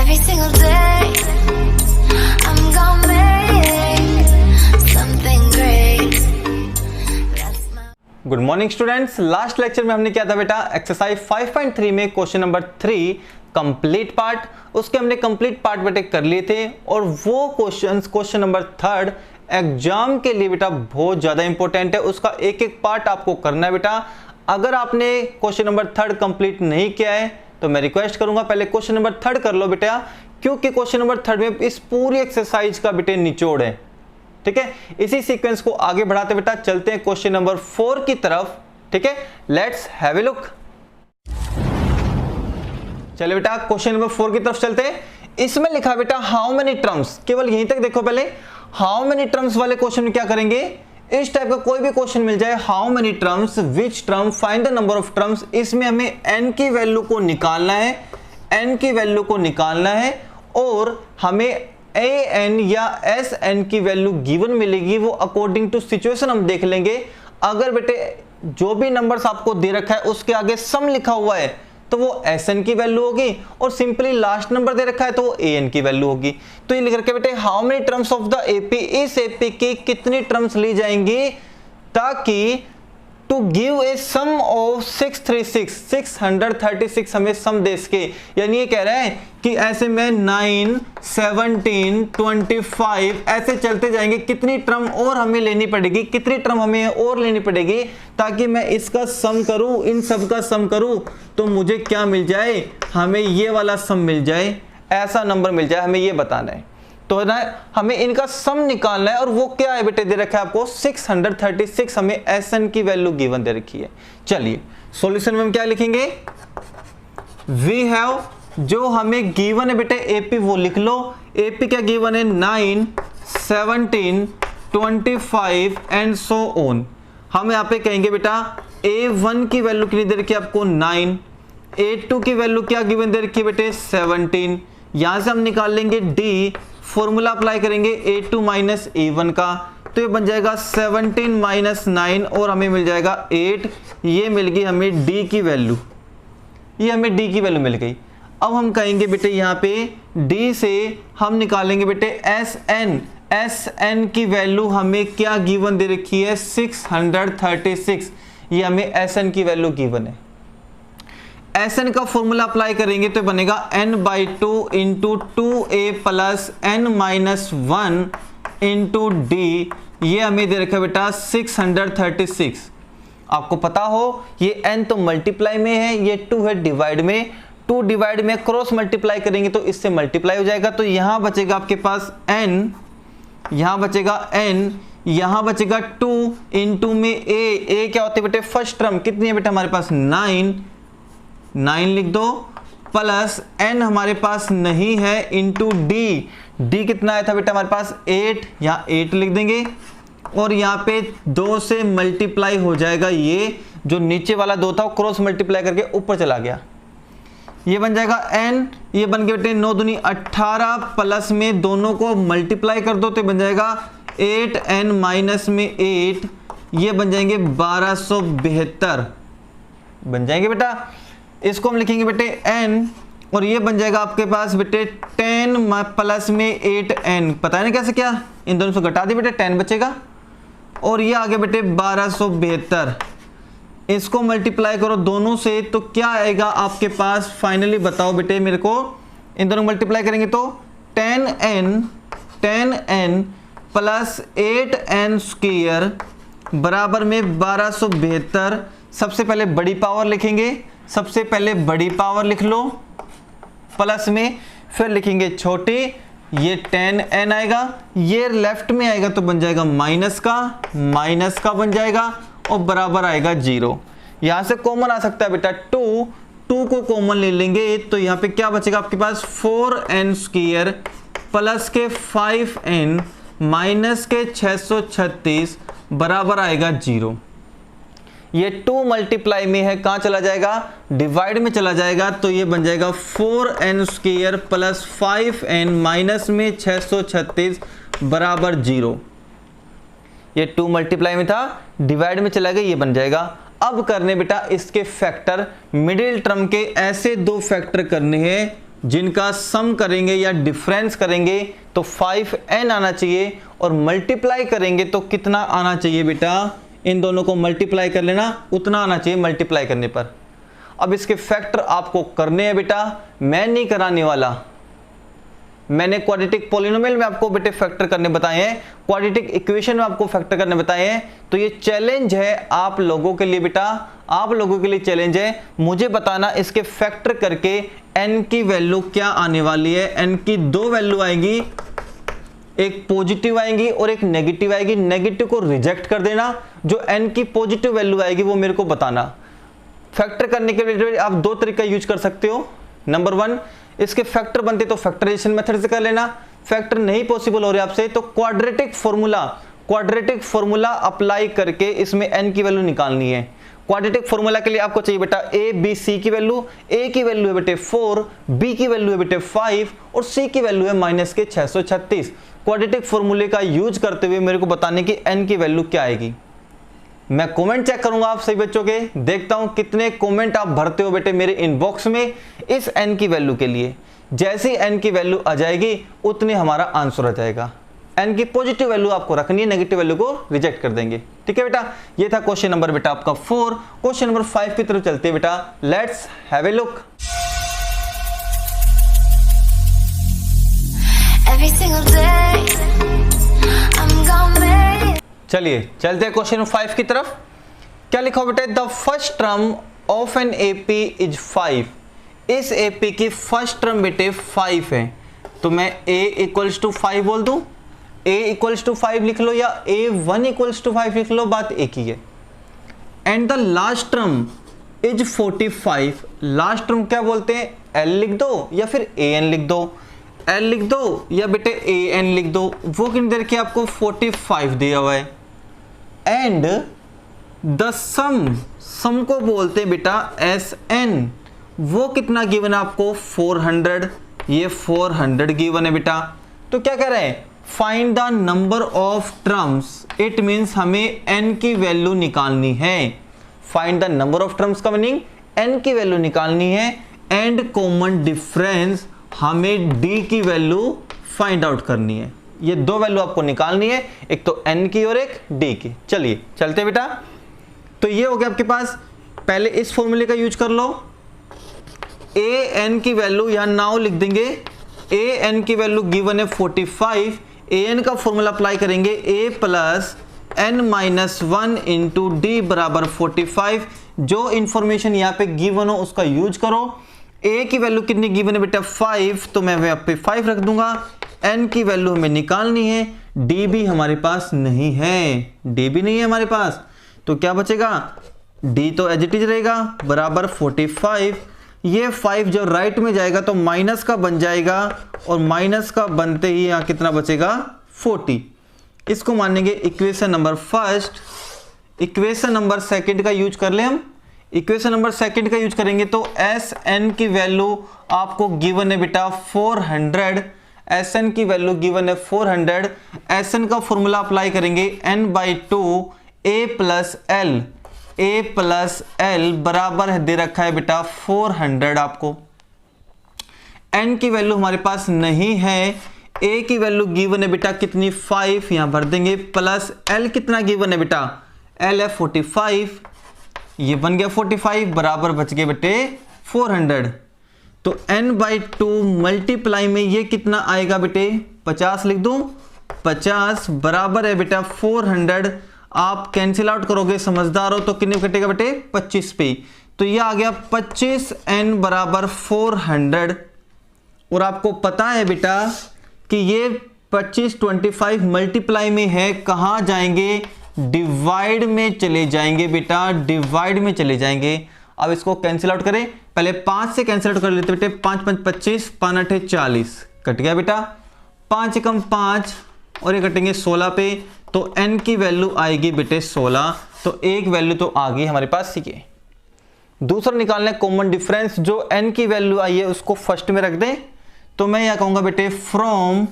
Every single day, I'm gonna make something great. That's my... good morning students. Last lecture में हमने क्या था बेटा, एक्सरसाइज 5.3 में क्वेश्चन नंबर 3 कंप्लीट पार्ट, उसके हमने कंप्लीट पार्ट बेटे कर लिए थे। और वो क्वेश्चन नंबर 3 एग्जाम के लिए बेटा बहुत ज्यादा इंपॉर्टेंट है, उसका एक एक पार्ट आपको करना है बेटा। अगर आपने क्वेश्चन नंबर 3 कंप्लीट नहीं किया है तो मैं रिक्वेस्ट करूंगा पहले क्वेश्चन नंबर 3 कर लो बेटा, क्योंकि क्वेश्चन नंबर 3 में इस पूरी एक्सरसाइज का बेटे निचोड़ है। ठीक है, इसी सीक्वेंस को आगे बढ़ाते बेटा चलते हैं क्वेश्चन नंबर 4 की तरफ। ठीक है, लेट्स हैव ए लुक। चलिए बेटा क्वेश्चन नंबर 4 की तरफ चलते हैं। इसमें लिखा बेटा हाउ मेनी टर्म्स, केवल यहीं तक देखो पहले। हाउ मेनी टर्म्स वाले क्वेश्चन में क्या करेंगे, इस टाइप का कोई भी क्वेश्चन मिल जाए, how many terms, which term, find the number of terms, इसमें हमें n की वैल्यू को निकालना है, n की वैल्यू को निकालना है और हमें an या sn की वैल्यू गिवन मिलेगी। वो अकॉर्डिंग टू सिचुएशन हम देख लेंगे। अगर बेटे जो भी नंबर्स आपको दे रखा है उसके आगे सम लिखा हुआ है तो वो sn की वैल्यू होगी, और सिंपली लास्ट नंबर दे रखा है तो वो an की वैल्यू होगी। तो ये लिख रखे बेटे how many terms of the AP, इस एपी की कितनी टर्म्स ली जाएंगी ताकि to give a sum of 636 हमें सम दे सके। यानी ये कह रहा है कि ऐसे में 9, 17, 25 ऐसे चलते जाएंगे, कितनी टर्म और हमें लेनी पड़ेगी, कितनी टर्म हमें और लेनी पड़ेगी ताकि मैं इसका सम करूं, इन सब का सम करूं तो मुझे क्या मिल जाए, हमें ये वाला सम मिल जाए, ऐसा नंबर मिल जाए, हमें ये बताना है। तो ना हमें इनका सम निकालना है और वो क्या है बेटे दे रखा है आपको 636, हमें एसएन की वैल्यू गिवन दे रखी है। चलिए सॉल्यूशन में हम क्या लिखेंगे, वी हैव, जो हमें गिवन है बेटे एपी वो लिख लो। एपी क्या गिवन है 9, 17, 25 एंड सो ऑन। हम यहाँ पे कहेंगे बेटा A1 की वैल्यू कितनी दे रखी है आपको 9, A2 की वैल्यू क्या गिवन दे रखी है बेटे 17। यहां से हम निकाल लेंगे D, फॉर्मूला अप्लाई करेंगे A2 माइनस A1 का, तो ये बन जाएगा 17 माइनस 9 और हमें मिल जाएगा 8। ये मिल गई हमें D की वैल्यू, ये हमें D की वैल्यू मिल गई। अब हम कहेंगे बेटे यहाँ पे D से हम निकालेंगे बेटे SN की वैल्यू हमें क्या गिवन दे रखी है 636, ये हमें SN की वैल्यू गिवन है। SN का फॉर्मूला अप्लाई करेंगे तो बनेगा n/2 into 2a plus n-1 into d, ये हमें दे रखा है बेटा 636। आपको पता हो ये n तो मल्टीप्लाई में है, ये 2 है डिवाइड में, 2 डिवाइड में क्रॉस मल्टीप्लाई करेंगे तो इससे मल्टीप्लाई हो जाएगा। तो यहां बचेगा आपके पास n, यहां बचेगा n, यहां बचेगा 2 इंटू में a क्या होती है बेटे फर्स्ट टर्म, कितनी है बेटा हमारे पास 9 लिख दो, प्लस n हमारे पास नहीं है इंटू d कितना आया था बेटा हमारे पास 8, यहाँ 8 लिख देंगे और यहाँ पे 2 से मल्टीप्लाई हो जाएगा, ये जो नीचे वाला 2 था वो क्रॉस मल्टीप्लाई करके ऊपर चला गया, ये बन जाएगा n, ये बन गया बेटे 9 दूनी 18 प्लस में दोनों को मल्टीप्लाई कर दो तो बन जाएगा 8n माइनस में 8, ये बन जाएंगे 1272 बन जाएंगे बेटा। इसको हम लिखेंगे बेटे n और ये बन जाएगा आपके पास बेटे 10 प्लस में 8n, पता नहीं कैसे, क्या इन दोनों से घटा दी बेटे 10 बचेगा और ये आगे बेटे 1272। इसको मल्टीप्लाई करो दोनों से तो क्या आएगा आपके पास, फाइनली बताओ बेटे मेरे को। इन दोनों मल्टीप्लाई करेंगे तो 10n प्लस 8n स्क्वायर बराबर में 1272। सबसे पहले बड़ी पावर लिखेंगे, सबसे पहले बड़ी पावर लिख लो प्लस में, फिर लिखेंगे छोटी, ये 10n आएगा, ये लेफ्ट में आएगा तो बन जाएगा माइनस का बन जाएगा और बराबर आएगा 0। यहां से कॉमन आ सकता है बेटा 2 को कॉमन ले लेंगे तो यहां पे क्या बचेगा आपके पास 4n स्क्वायर प्लस के 5n माइनस के 636 बराबर आएगा 0। ये 2 मल्टीप्लाई में है, कहां चला जाएगा, डिवाइड में चला जाएगा, तो ये बन जाएगा 4n square plus 5n minus में 636 बराबर 0। ये 2 मल्टीप्लाई में था, डिवाइड में चला गया, ये बन जाएगा। अब करने बेटा इसके फैक्टर, मिडिल टर्म के ऐसे 2 फैक्टर करने हैं जिनका सम करेंगे या डिफरेंस करेंगे तो 5n आना चाहिए, और मल्टीप्लाई करेंगे तो कितना आना चाहिए बेटा, इन दोनों को मल्टीप्लाई कर लेना, उतना आना चाहिए मल्टीप्लाई करने पर। अब इसके फैक्टर आपको करने हैं बेटा, मैं नहीं कराने वाला, मैंने क्वाड्रेटिक पॉलिनोमियल में आपको बेटे फैक्टर करने बताए हैं, क्वाड्रेटिक इक्वेशन में आपको फैक्टर करने बताए हैं। तो ये चैलेंज है आप लोगों के लिए बेटा, आप लोगों के लिए चैलेंज है, मुझे बताना इसके फैक्टर करके n की वैल्यू क्या आने वाली है। n की दो वैल्यू आएगी, एक पॉजिटिव आएगी और एक नेगेटिव आएगी। नेगेटिव को रिजेक्ट कर देना, जो n की पॉजिटिव वैल्यू आएगी वो मेरे को बताना। फैक्टर करने के लिए आप दो तरीका यूज कर सकते हो। नंबर 1, इसके फैक्टर बनते तो फैक्टराइजेशन मेथड से कर लेना, फैक्टर नहीं पॉसिबल हो रहा है आपसे तो क्वाड्रेटिक फॉर्मूला अप्लाई करके इसमें n की वैल्यू निकालनी है। क्वाड्रेटिक फॉर्मूला के लिए आपको चाहिए बेटा a b c की वैल्यू, a की वैल्यू है बेटे 4, b की वैल्यू है बेटे 5 और c की वैल्यू है -636। क्वाड्रेटिक फॉर्मूले का यूज करते हुए मेरे को बताने की n की वैल्यू क्या आएगी। मैं कमेंट चेक करूंगा आप सभी बच्चों के, देखता हूं कितने कमेंट आप भरते हो बेटे मेरे इनबॉक्स में इस n की वैल्यू के लिए। जैसी n की वैल्यू आ जाएगी उतने हमारा आंसर आ जाएगा। n की पॉजिटिव वैल्यू आपको रखनी है, नेगेटिव वैल्यू को रिजेक्ट कर देंगे। ठीक है बेटा, ये था क्वेश्चन नंबर बेटा आपका 4। क्वेश्चन नंबर 5 की तरफ चलते हैं बेटा, let's have a look. Every single day, I'm gonna make चलिए चलते हैं क्वेश्चन 5 की तरफ। क्या लिखा बेटा, the first term of an AP is 5। इस एपी की फर्स्ट टर्म बेटे 5 है, तो मैं a इक्वल्स टू 5 बोल दूं, a इक्वल्स टू 5 लिख लो या a1 इक्वल्स टू 5 लिख लो, बात एक ही है। And the last term is 45। Last term क्या बोलते हैं, l लिख दो या फिर an लिख दो, l लिख दो या बेटे an लिख दो, वो कितनी देर की आपको 45 दिया हुआ है। एंड द सम को बोलते हैं बेटा Sn, वो कितना गिवन है आपको 400, ये 400 गिवन है बेटा। तो क्या कह रहे हैं, find the number of terms, it means हमें n की वैल्यू निकालनी है। Find the number of terms का मीनिंग n की वैल्यू निकालनी है, एंड कॉमन डिफरेंस हमें d की वैल्यू फाइंड आउट करनी है। ये दो वैल्यू आपको निकालनी है, एक तो n की और एक d की। चलिए चलते बेटा, तो ये हो गया आपके पास। पहले इस फॉर्मूले का यूज कर लो, an की वैल्यू यहां नाउ लिख देंगे, an की वैल्यू गिवन है 45, an का फॉर्मूला अप्लाई करेंगे a plus n-1 into D बराबर 45। जो इंफॉर्मेशन यहाँ पे गिवन हो उसका यूज करो। a की वैल्यू कितनी गिवन है बेटा 5, तो मैं यहाँ पे 5 रख दूंगा। n की वैल्यू हमें निकालनी है, d भी हमारे पास नहीं है, d भी नहीं है हमारे पास, तो क्या बचेगा, d तो एज इट इज रहेगा बराबर 45। ये 5 जब राइट में जाएगा तो माइनस का बन जाएगा, और माइनस का बनते ही यहाँ कितना बचेगा 40। इसको मानेंगे equation number first. Equation number second का यूज कर ले हम, इक्वेशन नंबर सेकंड का यूज करेंगे तो Sn की वैल्यू आपको गिवन है बेटा 400, Sn की वैल्यू गिवन है 400। Sn का फॉर्मूला अप्लाई करेंगे n/2 a प्लस l बराबर है दे रखा है बेटा 400 आपको। n की वैल्यू हमारे पास नहीं है, a की वैल्यू गिवन है बेटा कितनी 5, यहां भर देंगे, प्लस l कितना गिवन है बेटा, l है 45, ये बन गया 45 बराबर बच गए बेटे 400। तो n/2 मल्टीप्लाई में ये कितना आएगा बेटे 50 लिख दूं, 50 बराबर है बेटा 400। आप कैंसिल आउट करोगे समझदार हो तो कितने कटेगा बेटे 25 पे, तो ये आ गया 25n बराबर 400। और आपको पता है बेटा कि ये 25 मल्टीप्लाई में है, कहां जाएंगे, डिवाइड में चले जाएंगे बेटा, डिवाइड में चले जाएंगे। अब इसको कैंसिल आउट करें, पहले 5 से कैंसिल आउट कर लेते बेटे, 5 5 25, 5 8 40, कट गया बेटा, 5 एकम 5 और ये कटेंगे 16 पे, तो n की वैल्यू आएगी बेटे 16। तो एक वैल्यू तो आ गई हमारे पास, ठीक है। दूसरा निकालना है कॉमन डिफरेंस, जो n की वैल्यू आई है उसको फर्स्ट में रख दें, तो मैं यह कहूंगा बेटे फ्रॉम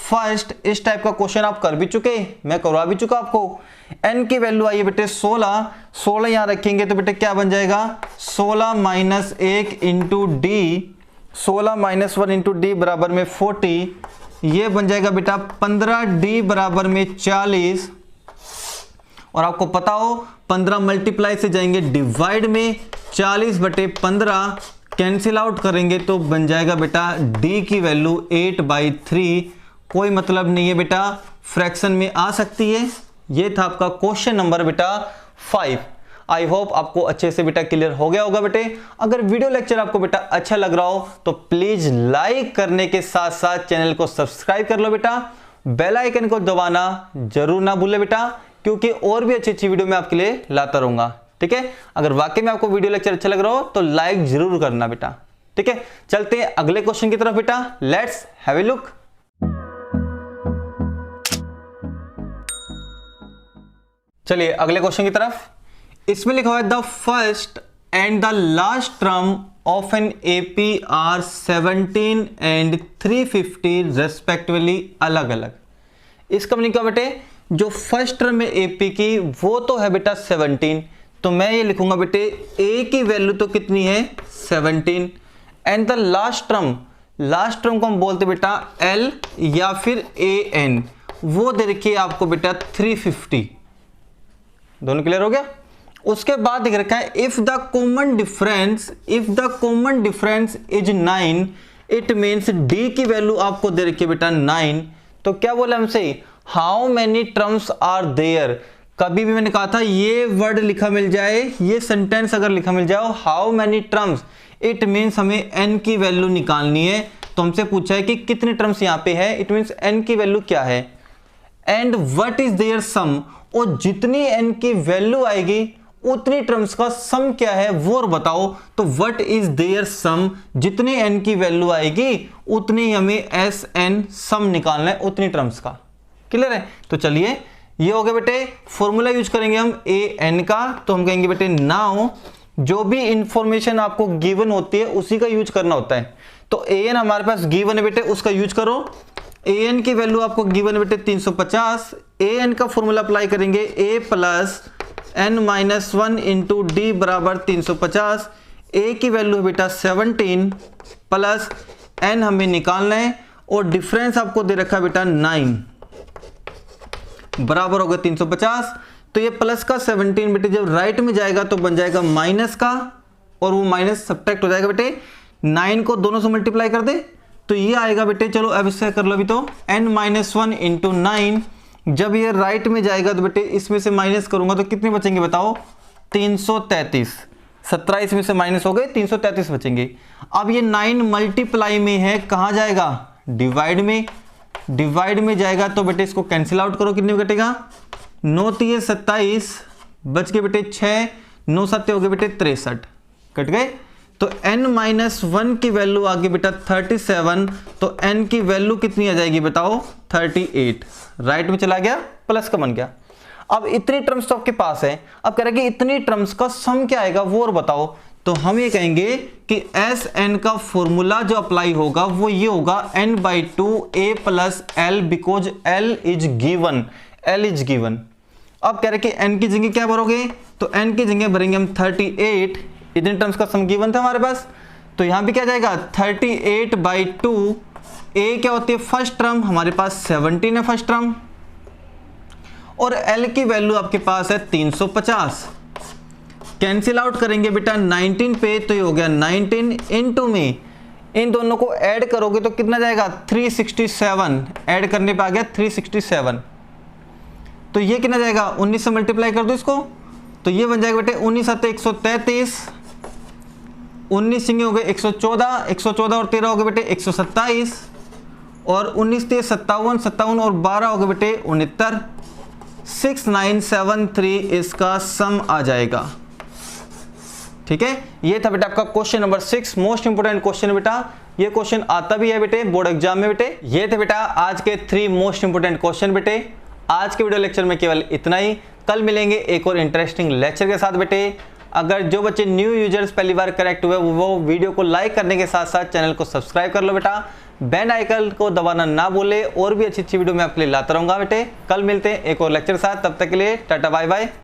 फर्स्ट। इस टाइप का क्वेश्चन आप कर भी चुके, मैं करवा भी चुका आपको। n की वैल्यू आई है बेटे 16, 16 यहां रखेंगे तो बेटे क्या बन जाएगा 16 - 1 into D 16 minus 1 into D बराबर में 40, ये बन जाएगा बेटा 15 डी बराबर में 40। और आपको पता हो 15 मल्टीप्लाई से जाएंगे डिवाइड में, 40/15 कैंसिल आउट करेंगे तो बन जाएगा बेटा डी की वैल्यू 8/3। कोई मतलब नहीं है बेटा, फ्रैक्शन में आ सकती है। ये था आपका क्वेश्चन नंबर बेटा 5। आई होप आपको अच्छे से बेटा क्लियर हो गया होगा बेटे। अगर वीडियो लेक्चर आपको बेटा अच्छा लग रहा हो तो प्लीज लाइक करने के साथ साथ चैनल को सब्सक्राइब कर लो बेटा। बेल आइकन को दबाना जरूर ना भूले बेटा, क्योंकि और भी अच्छी अच्छी वीडियो मैं आपके लिए लाता रहूंगा। ठीक है, अगर वाकई में आपको वीडियो लेक्चर अच्छा लग रहा हो तो लाइक जरूर करना बेटा। ठीक है, चलते हैं अगले क्वेश्चन की तरफ बेटा। Let's have a look. चलिए अगले क्वेश्चन की तरफ। इसमें लिखा हुआ है the first and the last term of an AP are 17 and 350 respectively अलग अलग। इसका मतलब क्या बेटे, जो फर्स्ट टर्म है एपी की वो तो है बेटा 17, तो मैं ये लिखूंगा बेटे ए की वैल्यू तो कितनी है 17, एंड द लास्ट टर्म को हम बोलते बेटा एल या फिर ए एन, वो दे रखी है आपको बेटा 350। दोनों क्लियर हो गया। उसके बाद दिख रखा है if the common difference is 9, it means D की वैल्यू आपको दे रखी है बेटा 9। तो क्या बोला हमसे, how many terms are there. कभी भी मैंने कहा था ये वर्ड लिखा मिल जाए, ये सेंटेंस अगर लिखा मिल जाओ how many terms, it means हमें n की वैल्यू निकालनी है। तो हमसे पूछा है कि कितने टर्म्स यहाँ पे है, इट मीन्स n की वैल्यू क्या है, एंड व्हाट इज देयर सम, और जितनी n की वैल्यू आएगी उतनी टर्म्स का सम क्या है वो और बताओ। तो व्हाट इज देयर सम, जितनी n की वैल्यू आएगी उतनी हमें SN सम निकालना है उतनी टर्म्स का। क्लियर है। तो चलिए ये हो गया बेटे, फॉर्मूला यूज करेंगे हम AN का। तो हम कहेंगे बेटे नाउ जो भी इंफॉर्मेशन आपको गिवन होती है उसी का यूज करना होता है। तो AN हमारे पास गिवन है बेटे, उसका यूज करो। AN की वैल्यू आपको गिवन है बेटे 350। AN का फॉर्मूला अप्लाई करेंगे A plus n-1 into D बराबर 350। A की वैल्यू है बेटा 17 प्लस n हमें निकालना है, और डिफरेंस आपको दे रखा है बेटा 9 बराबर होगा 350। तो ये प्लस का 17 बेटे जब राइट में जाएगा तो बन जाएगा माइनस का, और वो माइनस सब्ट्रैक्ट हो जाएगा बेटे। 9 को दोनों से मल्टीप्लाई कर दे तो ये आएगा बेटे, चलो अब इससे कर लो अभी। तो n-1 इंटू 9, जब ये राइट में जाएगा तो बेटे इसमें से माइनस करूंगा तो कितने बचेंगे बताओ, 333। 17 इसमें से माइनस हो गए, 333 बचेंगे। अब ये 9 मल्टीप्लाई में है, कहाँ जाएगा, डिवाइड में। डिवाइड में जाएगा तो बेटे इसको कैंसिल आउट करो, कितने में कटेगा, 9 3 27 बच के बेटे 6, 9 7 हो गए बेटे 63, कट गए। तो n-1 की वैल्यू आ गई बेटा 37, तो n की वैल्यू कितनी आ जाएगी बताओ, 38। राइट में चला गया, प्लस का बन गया। अब इतनी टर्म्स तो आपके पास है, अब कह रहे हैं कि इतनी टर्म्स का सम क्या आएगा वो और बताओ। तो हम ये कहेंगे कि SN का फॉर्मूला जो अप्लाई होगा वो ये होगा n/2 A plus L, because L is given. अब कह रहे कि n की जगह क्या भरोगे, तो n की जगह भरेंगे हम 38। इतने टर्म्स का सम गिवन था हमारे पास, तो यहां भी क्या जाएगा 38/2। A क्या होती है फर्स्ट टर्म, हमारे पास 17 है फर्स्ट टर्म, और L की वैल्यू आपके पास है 350। कैंसिल आउट करेंगे बेटा 19 पे, तो ये हो गया 19 इनटू में इन दोनों को ऐड करोगे तो कितना जाएगा 367। ऐड करने पे आ गया 367। तो ये कितना जाएगा 19 से मल्टीप्लाई कर दो इसको, तो ये बन जाएगा बेटे 19 7 133, 19 सिंगे हो गए 114, 114 और 13 हो गए बेटे 127, और 19 3 57, 57 और 12 हो गए बेटे 69। 6973 इसका सम आ जाएगा। ठीक है, ये था बेटा आपका question number 6, most important question है बेटा। ये क्वेश्चन आता भी है बेटे बोर्ड एग्जाम में बेटे। ये थे बेटा आज के 3 मोस्ट इंपोर्टेंट क्वेश्चन बेटे। आज के वीडियो लेक्चर में केवल इतना ही, कल मिलेंगे एक और इंटरेस्टिंग लेक्चर के साथ बेटे। अगर जो बच्चे न्यू यूजर्स पहली बार कनेक्ट हुए वो वीडियो को लाइक करने के साथ साथ चैनल को सब्सक्राइब कर लो बेटा। बेल आइकन को दबाना ना भूले, और भी अच्छी अच्छी वीडियो मैं आपके लिए लाता रहूंगा बेटे। कल मिलते हैं एक और लेक्चर के साथ, तब तक के लिए टाटा बाय बाय।